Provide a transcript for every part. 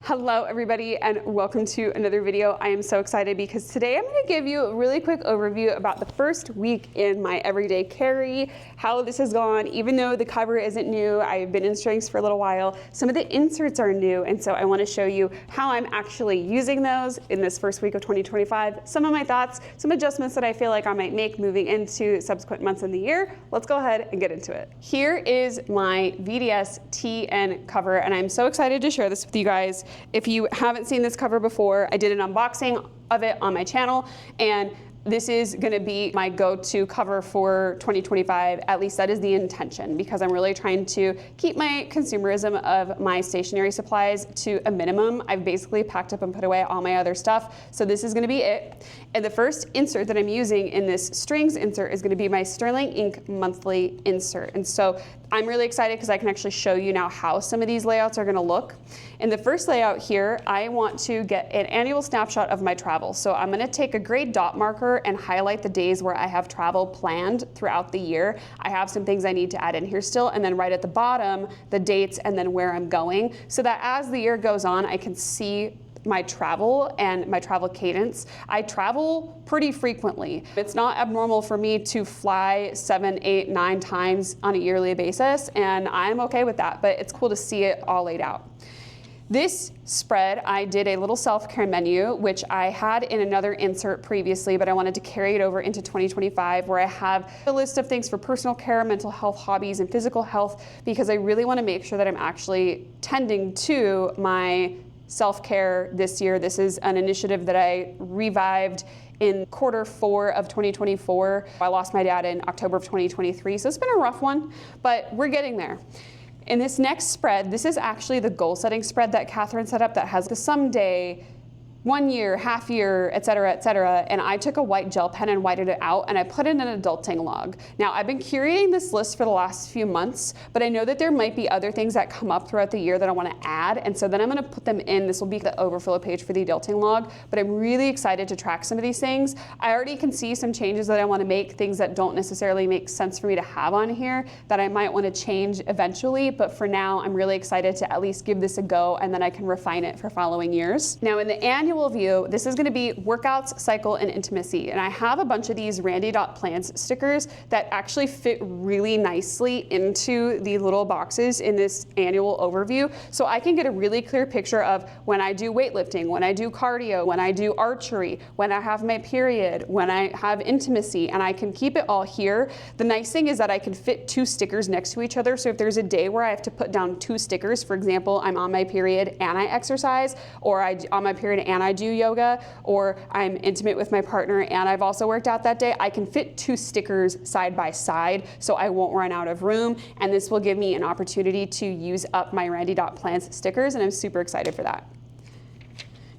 Hello everybody and welcome to another video. I am so excited because today I'm going to give you a really quick overview about the first week in my everyday carry, how this has gone. Even though the cover isn't new, I've been in strings for a little while, some of the inserts are new, and so I want to show you how I'm actually using those in this first week of 2025, some of my thoughts, some adjustments that I feel like I might make moving into subsequent months in the year. Let's go ahead and get into it. Here is my VDS TN cover and I'm so excited to share this with you guys. If you haven't seen this cover before, I did an unboxing of it on my channel, and this is going to be my go-to cover for 2025. At least that is the intention, because I'm really trying to keep my consumerism of my stationery supplies to a minimum. I've basically packed up and put away all my other stuff, so this is going to be it. And the first insert that I'm using in this strings insert is going to be my Sterling Ink monthly insert. And so I'm really excited because I can actually show you now how some of these layouts are going to look. In the first layout here, I want to get an annual snapshot of my travel. So I'm going to take a gray dot marker and highlight the days where I have travel planned throughout the year. I have some things I need to add in here still, and then right at the bottom, the dates and then where I'm going, so that as the year goes on, I can see my travel and my travel cadence. I travel pretty frequently. It's not abnormal for me to fly 7, 8, 9 times on a yearly basis, and I'm okay with that, but it's cool to see it all laid out. This spread, I did a little self-care menu, which I had in another insert previously, but I wanted to carry it over into 2025, where I have a list of things for personal care, mental health, hobbies, and physical health, because I really want to make sure that I'm actually tending to my self-care this year. This is an initiative that I revived in Q4 of 2024. I lost my dad in October of 2023, so it's been a rough one, but we're getting there. In this next spread, this is actually the goal setting spread that Catherine set up that has the someday, 1 year, half year, et cetera, and I took a white gel pen and whited it out and I put in an adulting log. Now, I've been curating this list for the last few months, but I know that there might be other things that come up throughout the year that I want to add, and so then I'm going to put them in. This will be the overflow page for the adulting log, but I'm really excited to track some of these things. I already can see some changes that I want to make, things that don't necessarily make sense for me to have on here that I might want to change eventually, but for now, I'm really excited to at least give this a go, and then I can refine it for following years. Now, in the annual view, this is going to be workouts, cycle, and intimacy. And I have a bunch of these Randy.plans stickers that actually fit really nicely into the little boxes in this annual overview. So I can get a really clear picture of when I do weightlifting, when I do cardio, when I do archery, when I have my period, when I have intimacy, and I can keep it all here. The nice thing is that I can fit 2 stickers next to each other. So if there's a day where I have to put down 2 stickers, for example, I'm on my period and I exercise, or I'm on my period and I do yoga, or I'm intimate with my partner and I've also worked out that day, I can fit 2 stickers side by side so I won't run out of room, and this will give me an opportunity to use up my Randy.plans stickers, and I'm super excited for that.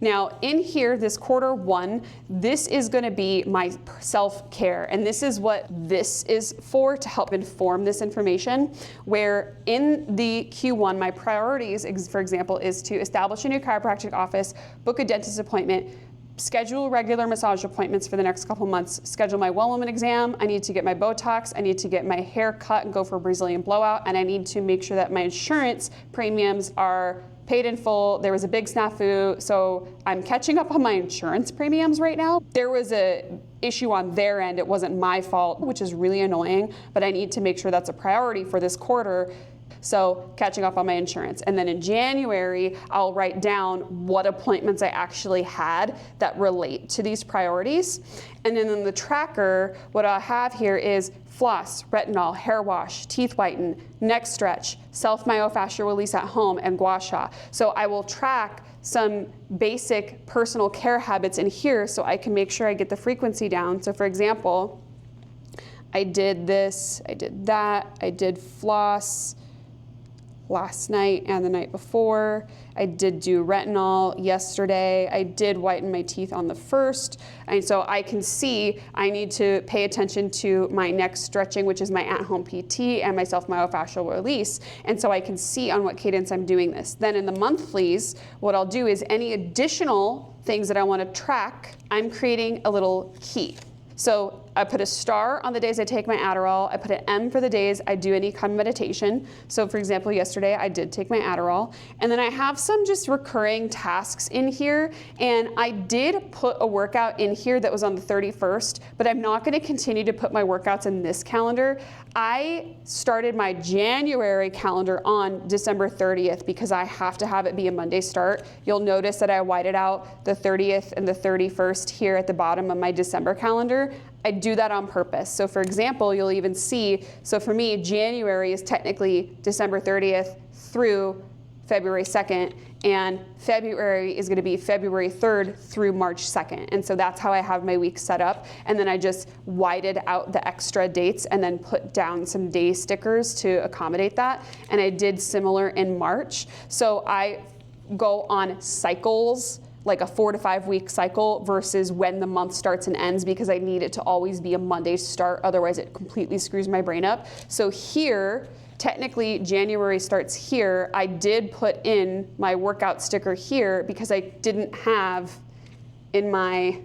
Now, in here, this Q1, this is going to be my self-care, and this is what this is for, to help inform this information, where in the Q1, my priorities, for example, is to establish a new chiropractic office, book a dentist appointment, schedule regular massage appointments for the next couple months, schedule my well woman exam, I need to get my Botox, I need to get my hair cut and go for a Brazilian blowout, and I need to make sure that my insurance premiums are paid in full. There was a big snafu, so I'm catching up on my insurance premiums right now. There was a issue on their end, it wasn't my fault, which is really annoying, but I need to make sure that's a priority for this quarter. So catching up on my insurance. And then in January, I'll write down what appointments I actually had that relate to these priorities. And then in the tracker, what I have here is floss, retinol, hair wash, teeth whiten, neck stretch, self-myofascial release at home, and gua sha. So I will track some basic personal care habits in here so I can make sure I get the frequency down. So for example, I did this, I did that, I did floss last night and the night before. I did do retinol yesterday. I did whiten my teeth on the 1st. And so I can see I need to pay attention to my neck stretching, which is my at-home PT, and my self-myofascial release. And so I can see on what cadence I'm doing this. Then in the monthlies, what I'll do is any additional things that I want to track, I'm creating a little key. So I put a star on the days I take my Adderall. I put an M for the days I do any kind of meditation. So for example, yesterday I did take my Adderall. And then I have some just recurring tasks in here. And I did put a workout in here that was on the 31st, but I'm not gonna continue to put my workouts in this calendar. I started my January calendar on December 30th because I have to have it be a Monday start. You'll notice that I whited out the 30th and the 31st here at the bottom of my December calendar. I do that on purpose. So for example, you'll even see, so for me, January is technically December 30th through February 2nd, and February is gonna be February 3rd through March 2nd. And so that's how I have my week set up. And then I just whited out the extra dates and then put down some day stickers to accommodate that. And I did similar in March. So I go on cycles, like a 4 to 5 week cycle versus when the month starts and ends, because I need it to always be a Monday start. Otherwise it completely screws my brain up. So here, technically January starts here. I did put in my workout sticker here because I didn't have in my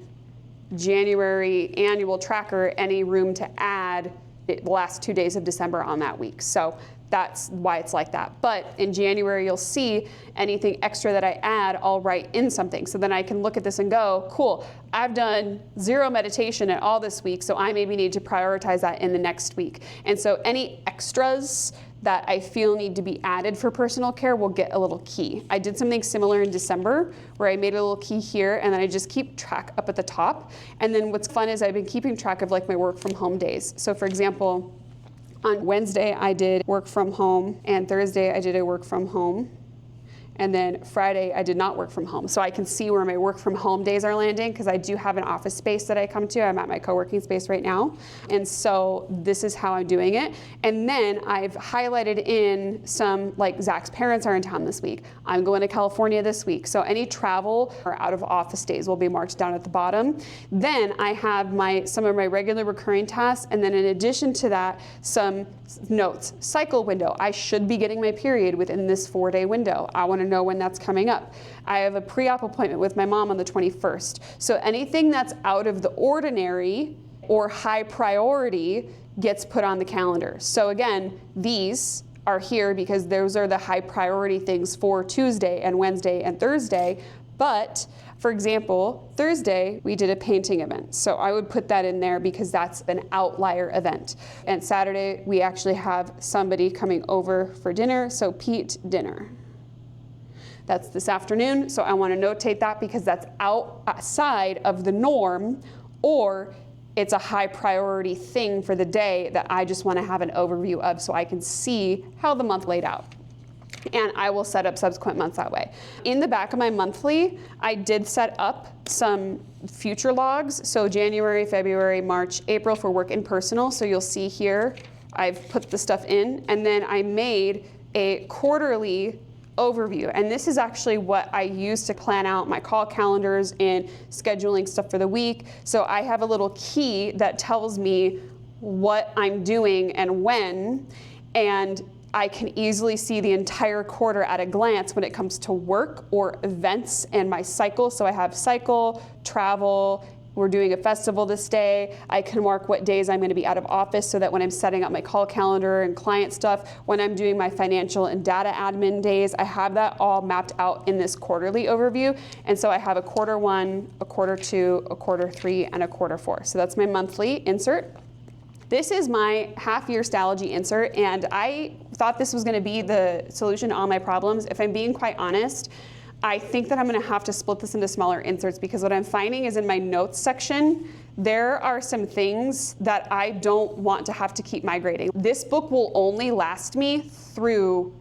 January annual tracker any room to add the last 2 days of December on that week. So that's why it's like that. But in January, you'll see anything extra that I add, I'll write in something. So then I can look at this and go, cool, I've done 0 meditation at all this week, so I maybe need to prioritize that in the next week. And so any extras that I feel need to be added for personal care will get a little key. I did something similar in December where I made a little key here, and then I just keep track up at the top. And then what's fun is I've been keeping track of like my work from home days. So for example, on Wednesday, I did work from home, and Thursday, I did a work from home. And then Friday, I did not work from home. So I can see where my work from home days are landing because I do have an office space that I come to. I'm at my co-working space right now. And so this is how I'm doing it. And then I've highlighted in some, like Zach's parents are in town this week. I'm going to California this week. So any travel or out of office days will be marked down at the bottom. Then I have some of my regular recurring tasks. And then in addition to that, some notes. Cycle window. I should be getting my period within this 4-day window. I want to know when that's coming up. I have a pre-op appointment with my mom on the 21st. So anything that's out of the ordinary or high priority gets put on the calendar. So again, these are here because those are the high priority things for Tuesday and Wednesday and Thursday. But for example, Thursday, we did a painting event. So I would put that in there because that's an outlier event. And Saturday, we actually have somebody coming over for dinner. So Pete, dinner. That's this afternoon. So I want to notate that because that's outside of the norm, or it's a high priority thing for the day that I just want to have an overview of so I can see how the month laid out. And I will set up subsequent months that way. In the back of my monthly, I did set up some future logs. So January, February, March, April for work and personal. So you'll see here, I've put the stuff in, and then I made a quarterly overview. And this is actually what I use to plan out my call calendars and scheduling stuff for the week. So I have a little key that tells me what I'm doing and when, and I can easily see the entire quarter at a glance when it comes to work or events and my cycle. So I have cycle, travel, we're doing a festival this day. I can mark what days I'm going to be out of office so that when I'm setting up my call calendar and client stuff, when I'm doing my financial and data admin days, I have that all mapped out in this quarterly overview. And so I have a quarter 1, a quarter 2, a quarter 3, and a quarter 4. So that's my monthly insert. This is my half-year Stalogy insert, and I thought this was going to be the solution to all my problems. If I'm being quite honest, I think that I'm going to have to split this into smaller inserts because what I'm finding is in my notes section, there are some things that I don't want to have to keep migrating. This book will only last me through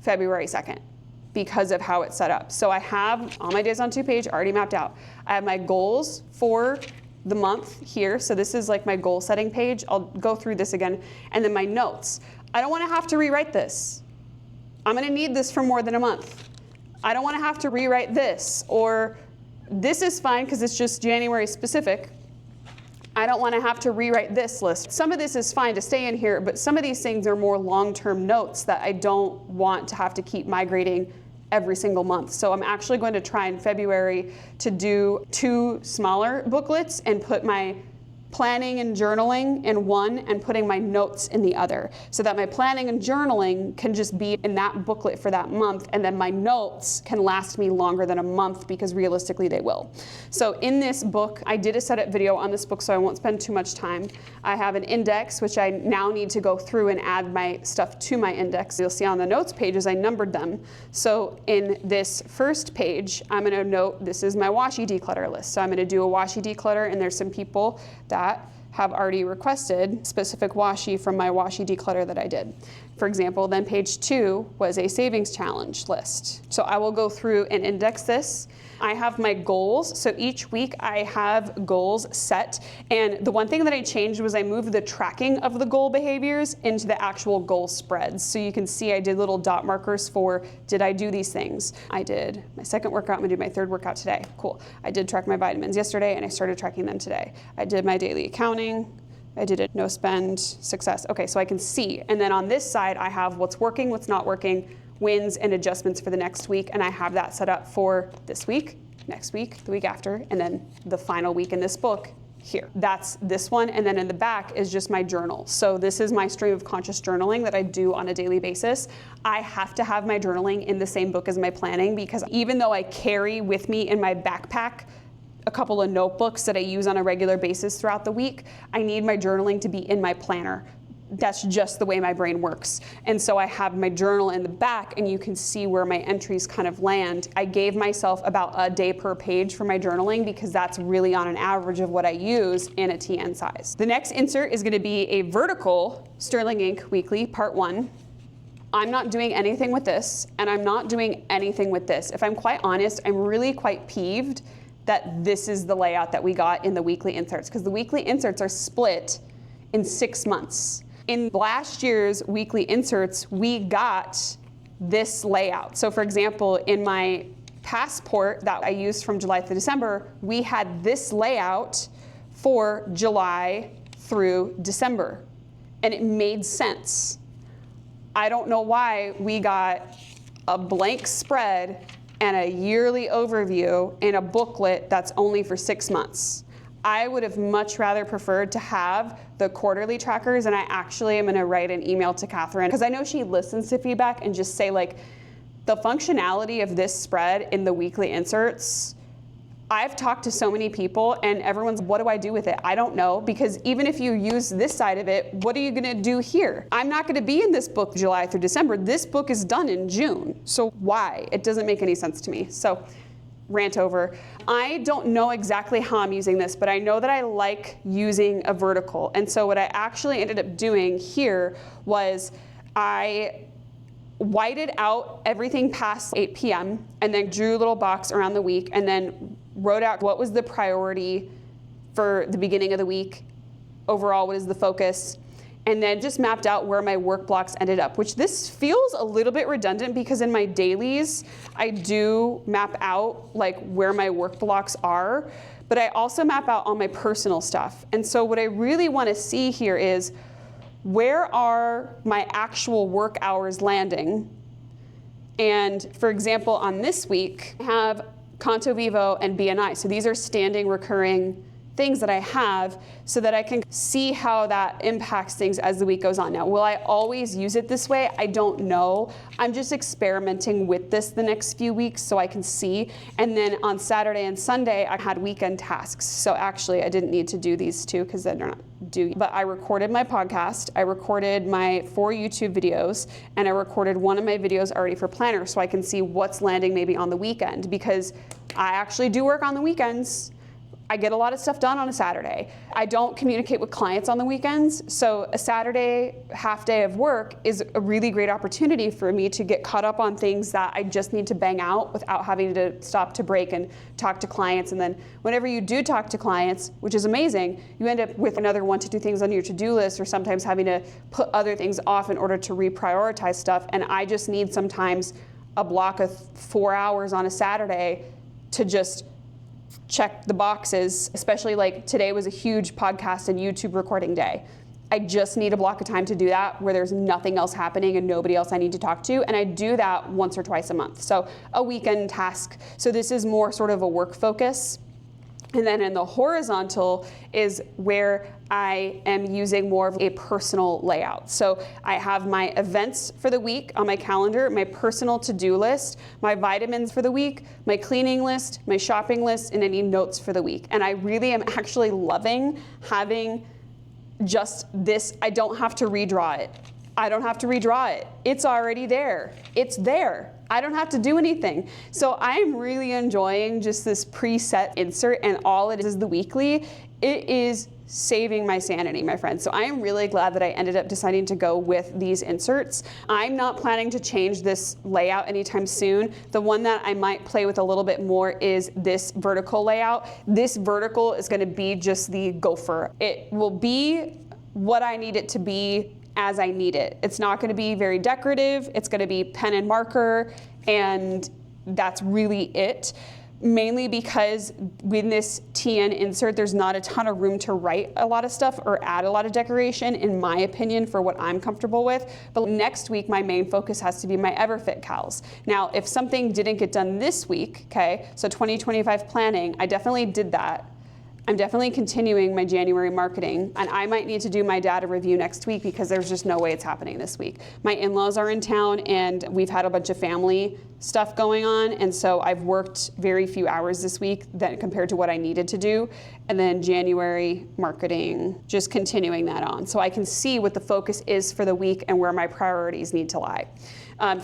February 2nd because of how it's set up. So I have all my days on 2-page already mapped out. I have my goals for the month here. So this is like my goal setting page. I'll go through this again. And then my notes. I don't want to have to rewrite this. I'm going to need this for more than a month. I don't want to have to rewrite this, or this is fine because it's just January specific. I don't want to have to rewrite this list. Some of this is fine to stay in here, but some of these things are more long-term notes that I don't want to have to keep migrating every single month. So I'm actually going to try in February to do 2 smaller booklets and put my planning and journaling in one and putting my notes in the other, so that my planning and journaling can just be in that booklet for that month, and then my notes can last me longer than a month, because realistically they will. So in this book, I did a setup video on this book, so I won't spend too much time. I have an index, which I now need to go through and add my stuff to my index. You'll see on the notes pages, I numbered them. So in this first page, I'm gonna note this is my washi declutter list. So I'm gonna do a washi declutter, and there's some people that have already requested specific washi from my washi declutter that I did. For example, then page 2 was a savings challenge list. So I will go through and index this. I have my goals. So each week I have goals set. And the one thing that I changed was I moved the tracking of the goal behaviors into the actual goal spreads. So you can see I did little dot markers for, did I do these things? I did my second workout, I'm gonna do my third workout today. Cool. I did track my vitamins yesterday, and I started tracking them today. I did my daily accounting. I did it, no spend, success. Okay, so I can see. And then on this side, I have what's working, what's not working, wins and adjustments for the next week. And I have that set up for this week, next week, the week after, and then the final week in this book here. That's this one. And then in the back is just my journal. So this is my stream of conscious journaling that I do on a daily basis. I have to have my journaling in the same book as my planning, because even though I carry with me in my backpack a couple of notebooks that I use on a regular basis throughout the week, I need my journaling to be in my planner. That's just the way my brain works. And so I have my journal in the back, and you can see where my entries kind of land. I gave myself about a day per page for my journaling, because that's really on an average of what I use in a TN size. The next insert is gonna be a vertical Sterling Ink Weekly, part 1. I'm not doing anything with this, and I'm not doing anything with this. If I'm quite honest, I'm really quite peeved that this is the layout that we got in the weekly inserts, because the weekly inserts are split in 6 months. In last year's weekly inserts, we got this layout. So for example, in my passport that I used from July through December, we had this layout for July through December, and it made sense. I don't know why we got a blank spread and a yearly overview in a booklet that's only for 6 months. I would have much rather preferred to have the quarterly trackers, and I actually am gonna write an email to Catherine, because I know she listens to feedback, and just say, like, the functionality of this spread in the weekly inserts, I've talked to so many people, and everyone's, what do I do with it? I don't know, because even if you use this side of it, what are you gonna do here? I'm not gonna be in this book July through December. This book is done in June. So why? It doesn't make any sense to me. So rant over. I don't know exactly how I'm using this, but I know that I like using a vertical. And so what I actually ended up doing here was I whited out everything past 8 p.m. and then drew a little box around the week, and then wrote out what was the priority for the beginning of the week, overall what is the focus, and then just mapped out where my work blocks ended up, which this feels a little bit redundant, because in my dailies, I do map out like where my work blocks are, but I also map out all my personal stuff. And so what I really want to see here is, where are my actual work hours landing? And for example, on this week, I have Canto Vivo and BNI. So these are standing recurring things that I have, so that I can see how that impacts things as the week goes on. Now, will I always use it this way? I don't know. I'm just experimenting with this the next few weeks so I can see. And then on Saturday and Sunday, I had weekend tasks. So actually, I didn't need to do these two, because they're not due. But I recorded my podcast, I recorded my 4 YouTube videos, and I recorded one of my videos already for Planner, so I can see what's landing maybe on the weekend, because I actually do work on the weekends. I get a lot of stuff done on a Saturday. I don't communicate with clients on the weekends, so a Saturday half day of work is a really great opportunity for me to get caught up on things that I just need to bang out without having to stop to break and talk to clients. And then whenever you do talk to clients, which is amazing, you end up with another 1 to 2 things on your to-do list, or sometimes having to put other things off in order to reprioritize stuff. And I just need sometimes a block of 4 hours on a Saturday to just check the boxes, especially like today was a huge podcast and YouTube recording day. I just need a block of time to do that, where there's nothing else happening and nobody else I need to talk to. And I do that once or twice a month. So a weekend task. So this is more sort of a work focus. And then in the horizontal is where I am using more of a personal layout. So I have my events for the week on my calendar, my personal to-do list, my vitamins for the week, my cleaning list, my shopping list, and any notes for the week. And I really am actually loving having just this. I don't have to redraw it. I don't have to redraw it. It's already there. It's there. I don't have to do anything. So I'm really enjoying just this preset insert, and all it is the weekly. It is saving my sanity, my friends. So I am really glad that I ended up deciding to go with these inserts. I'm not planning to change this layout anytime soon. The one that I might play with a little bit more is this vertical layout. This vertical is going to be just the gopher. It will be what I need it to be as I need it. It's not going to be very decorative. It's going to be pen and marker, and that's really it. Mainly because with this TN insert, there's not a ton of room to write a lot of stuff or add a lot of decoration, in my opinion, for what I'm comfortable with. But next week, my main focus has to be my Everfit cows. Now, if something didn't get done this week, okay, so 2025 planning, I definitely did that. I'm definitely continuing my January marketing, and I might need to do my data review next week because there's just no way it's happening this week. My in-laws are in town, and we've had a bunch of family stuff going on, and so I've worked very few hours this week compared to what I needed to do. And then January marketing, just continuing that on. So I can see what the focus is for the week and where my priorities need to lie.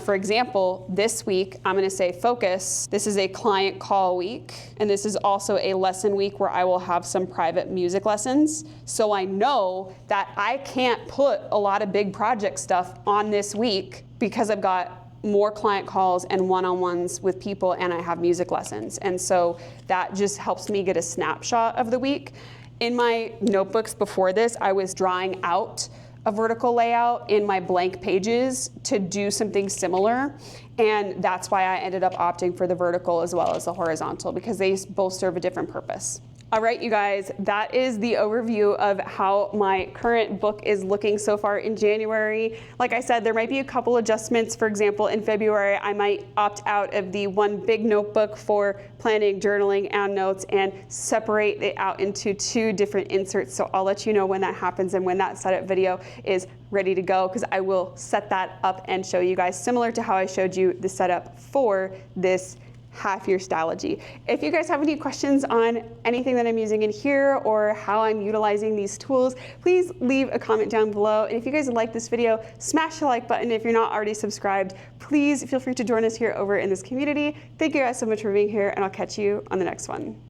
For example, this week, I'm gonna say focus. This is a client call week, and this is also a lesson week where I will have some private music lessons. So I know that I can't put a lot of big project stuff on this week because I've got more client calls and one-on-ones with people, and I have music lessons. And so that just helps me get a snapshot of the week. In my notebooks before this, I was drawing out a vertical layout in my blank pages to do something similar. And that's why I ended up opting for the vertical as well as the horizontal, because they both serve a different purpose. All right, you guys, that is the overview of how my current book is looking so far in January. Like I said, there might be a couple adjustments. For example, in February, I might opt out of the one big notebook for planning, journaling, and notes, and separate it out into 2 different inserts. So I'll let you know when that happens and when that setup video is ready to go, because I will set that up and show you guys, similar to how I showed you the setup for this half-year stylogy. If you guys have any questions on anything that I'm using in here or how I'm utilizing these tools, please leave a comment down below. And if you guys like this video, smash the like button. If you're not already subscribed, please feel free to join us here over in this community. Thank you guys so much for being here, and I'll catch you on the next one.